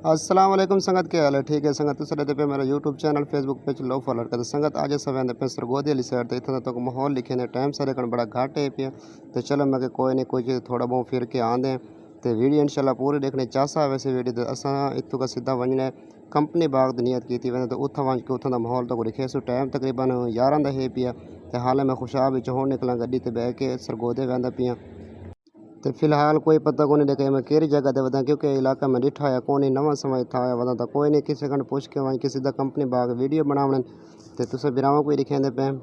अस्सलाम वालेकुम संगत, क्या हाल है? ठीक है संगत, तुस रहते पे मेरा यूट्यूब चैनल फेसबुक पेज लो फॉलो कर संगत। आज अस वेंदे पे सरगोदी वाली साइड तो इतना तक माहौल लिखे ने टाइम सारे कण बड़ा घाट है पिया। तो चलो मैं कोई नहीं कोई चीज़ थोड़ा बहुत फिर के आंदे तो वीडियो इंशाल्लाह पूरी देखने चाहसा। वैसे वीडियो तो असा इतों का सीधा वजने कंपनी बाग दी नियत की वैसे तो उथा वंज के उथों का माहौल तो दिखे सो टाइम तकरीबन 11 का है पिया। तो हाल मैं खुशाब विच होर निकला गड्डी ते बह के सरगोदे वेंदा पिया। तो फिलहाल कोई पता को नहीं देखे मैं केरी जगह ते वधा क्योंकि इलाका में डिठा है कोई नवा समय था वधा तो कोई नहीं किसी खंड पुछ के वहीं किसी दा कंपनी बाग वीडियो बनावने ते तुसे बिराव कोई दिखेंदे पे।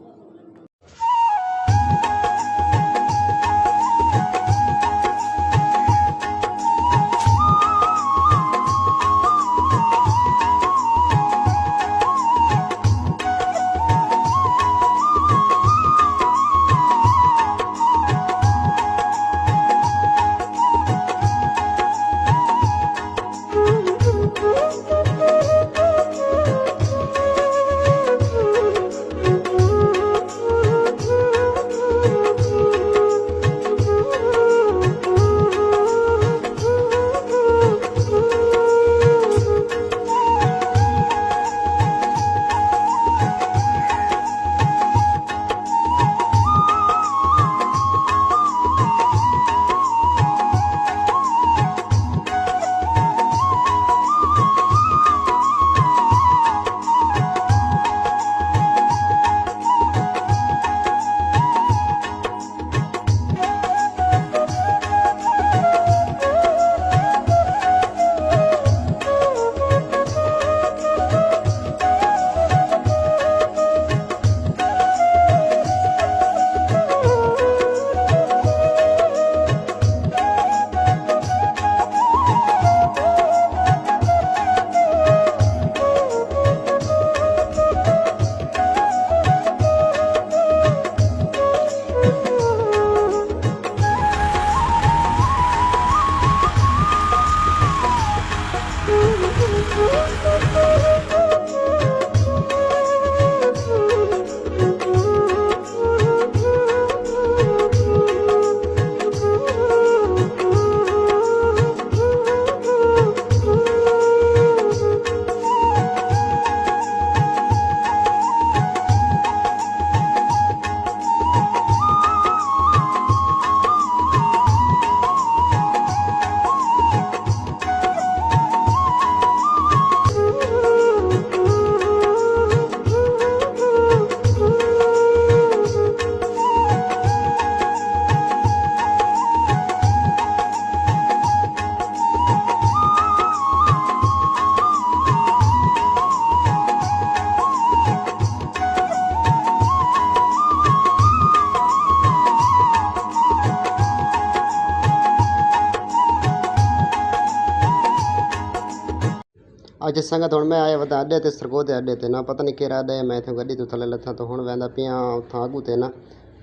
अज संगत हूँ मैं आया वह अड्डे ते सरगोदे अड्डे ते ना पता नहीं केड़ा अड्डा है। मैं इतों गड्डी तो थले लथा तो हूँ वह पिया उतना आगू ते ना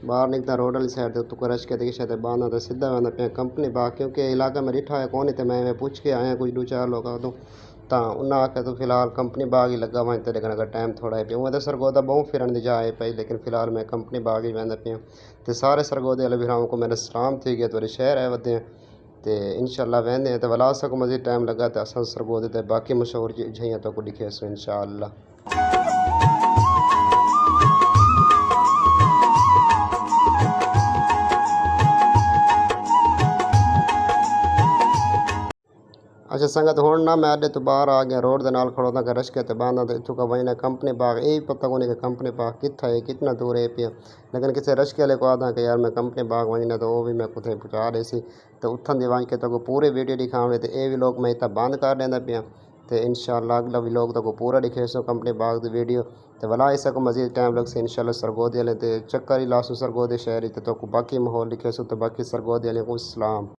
बाहर निकलता रोड वाली साइड तो तुक रश के दिशा ते बांधा तो सीधा वह पिया कंपनी बाग क्योंकि इलाके में डिठा है कौन तो मैं पूछ के आया कुछ 2-4 लोग तो उन्हें आख्या तो फिलहाल कंपनी बाग ही लगा वहीं तो लेकिन अगर टाइम थोड़ा है पिया वह तो सरगोदा बहुत फिरन दी जाए पई लेकिन फिलहाल मैं कंपनी बाग ही वह पिया। तो सारे सरगोदे वाले भरावों को मेरा सलाम थी गया तो शहर है वधे तो इंशाल्लाह वेंदे तो वला सको मज़ीद टाइम लगा तो अस सरगोदे ते बाकी मशहूर जगह तो को दिखे सो इंशाल्लाह। अच्छा संगत हूँ ना मैं अड्डे तो बाहर आ गया रोड के नाल खड़ोता कर रश के ते बांधा तो इतों का वही कंपनी बाग यही पता को नहीं कि कंपनी बाग कितना है कितना दूर है पिया। लेकिन किसी रश के को आदा कि यार मैं कंपनी बाग वजना तो वो भी मैं कुछ पहुँचा रही सी तो उथन दी वंज के तो पूरी वीडियो दिखावे तो ये भी लोग मैं इतना बंद कर देंदा पिया। तो इंशाल्लाह अगला भी लोग तो पूरा दिखे सो कंपनी बाग की वीडियो तो वला इसको मज़ीद टाइम लग से इंशाल्लाह सरगोदे वाले तो चक्कर ही लासो सरगोदे शहर तो बाकी माहौल दिखे सो तो बाकी सरगोदे वाले को सलाम।